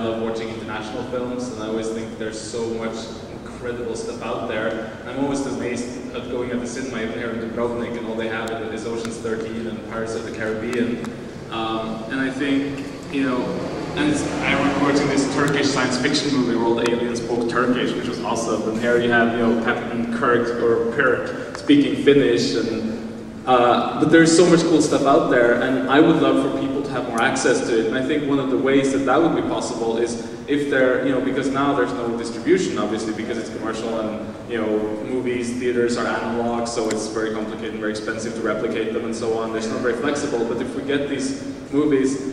love watching international films, and I always think there's so much incredible stuff out there. And I'm always amazed at going at the cinema, even here in Dubrovnik, and all they have is Ocean's 13 and Pirates of the Caribbean. And I think, you know, and I remember watching this Turkish science fiction movie where all the aliens spoke Turkish, which was awesome. And here you have, you know, Captain Kirk speaking Finnish, and but there's so much cool stuff out there, and I would love for people to have more access to it. And I think one of the ways that that would be possible is if they're, you know, because now there's no distribution, obviously, because it's commercial, and, you know, movies, theaters are analog, so it's very complicated and very expensive to replicate them and so on. They're not very flexible, but if we get these movies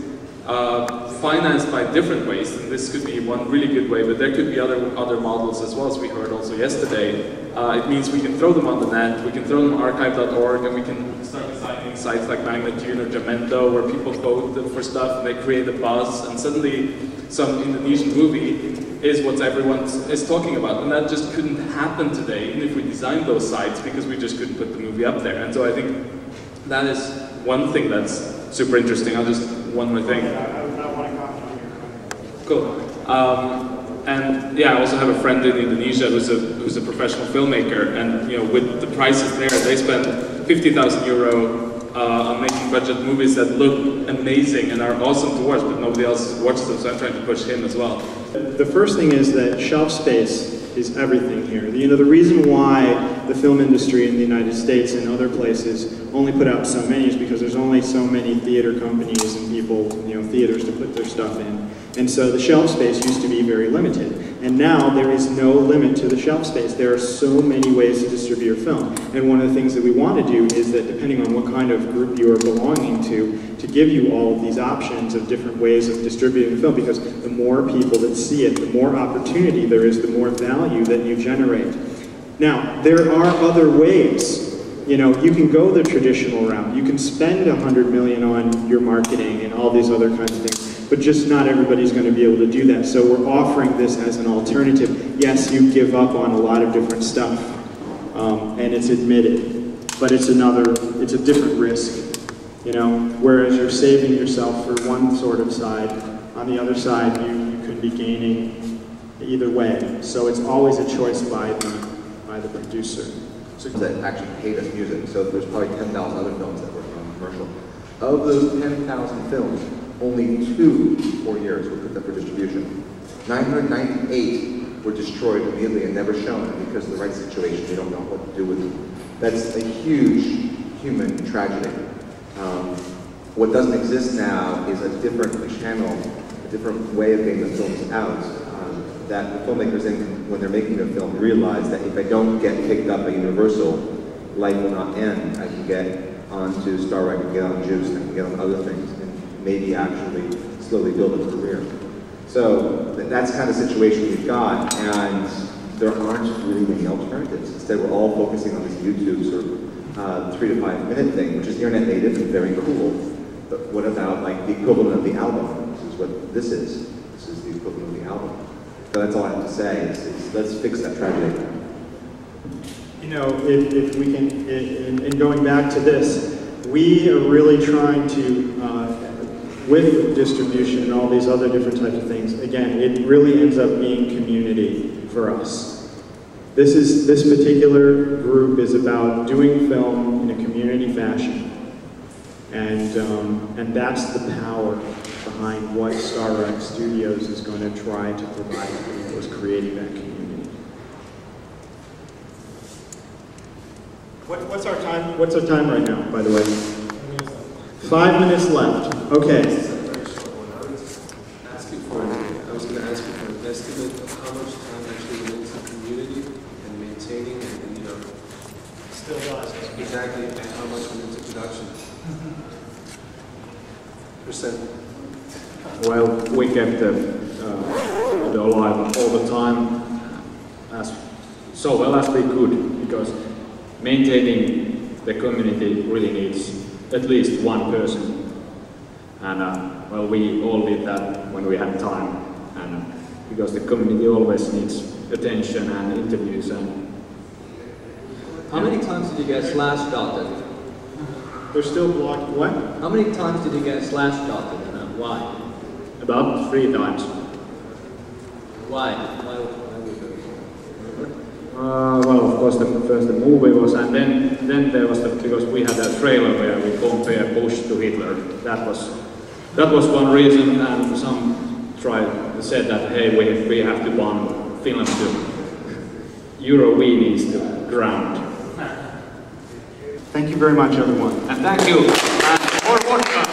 financed by different ways, and this could be one really good way, but there could be other models as well, as we heard also yesterday. It means we can throw them on the net, we can throw them on archive.org, and we can start designing sites like Magnitude or Jamendo where people vote for stuff and they create a buzz, and suddenly some Indonesian movie is what everyone is talking about. And that just couldn't happen today, even if we designed those sites, because we just couldn't put the movie up there. And so I think that is one thing that's super interesting. One more thing. I want to comment on your comment. Cool. And yeah, I also have a friend in Indonesia who's a professional filmmaker, and you know, with the prices there, they spend €50,000 on making budget movies that look amazing and are awesome to watch, but nobody else watches them, so I'm trying to push him as well. The first thing is that shelf space is everything here. You know, the reason why the film industry in the United States and other places only put out so many is because there's only so many theater companies and people, you know, theaters to put their stuff in. And so the shelf space used to be very limited. And now there is no limit to the shelf space. There are so many ways to distribute your film. And one of the things that we want to do is that, depending on what kind of group you are belonging to give you all of these options of different ways of distributing the film, because the more people that see it, the more opportunity there is, the more value that you generate. Now, there are other ways. You know, you can go the traditional route. You can spend $100 million on your marketing and all these other kinds of things, but just not everybody's going to be able to do that. So we're offering this as an alternative. Yes, you give up on a lot of different stuff, and it's admitted, but it's a different risk. You know, whereas you're saving yourself for one sort of side, on the other side you could be gaining either way. So it's always a choice by the producer. That actually paid us music, so there's probably 10,000 other films that were commercial. Of those 10,000 films, only 2 4 years were put up for distribution. 998 were destroyed immediately and never shown because of the rights situation. They don't know what to do with them. That's a huge human tragedy. What doesn't exist now is a different channel, a different way of getting the films out. That the filmmakers, when they're making a film, realize that if I don't get picked up by Universal, life will not end. I can get onto Star Wreck, I can get on Juice, I can get on other things, and maybe actually slowly build a career. So that's the kind of situation we've got, and there aren't really many alternatives. Instead, we're all focusing on this YouTube sort of 3 to 5 minute thing, which is internet native and very cool. But what about like the equivalent of the album? This is what this is. This is the equivalent of the album. So that's all I have to say, is let's fix that tragedy. You know, if we can, in going back to this, we are really trying to, with distribution and all these other different types of things, again, it really ends up being community for us. This particular group is about doing film in a community fashion. And that's the power behind what Star Wreck Studios is going to try to provide to people, is creating that community. What's our time? What's our time right now, by the way? 5 minutes left. Okay. I was going to ask you for an estimate of how much time actually went into community and maintaining and, you know, Still does. exactly, and how much went into production. Percent. Well, we kept it alive all the time, so well as we could, because maintaining the community really needs at least one person. And well, we all did that when we had time, and because the community always needs attention and interviews. And how many times did you get slash dotted? They're still blocked. What? How many times did you get slash dotted, and why? about 3 times. Why? Why would you? Well, of course, first the movie was, and then there was because we had a trailer where we compare Bush to Hitler. That was one reason, and some said that hey, we have to ban Finland to Euroweenies to ground. Thank you very much, everyone. And thank you. And more vodka.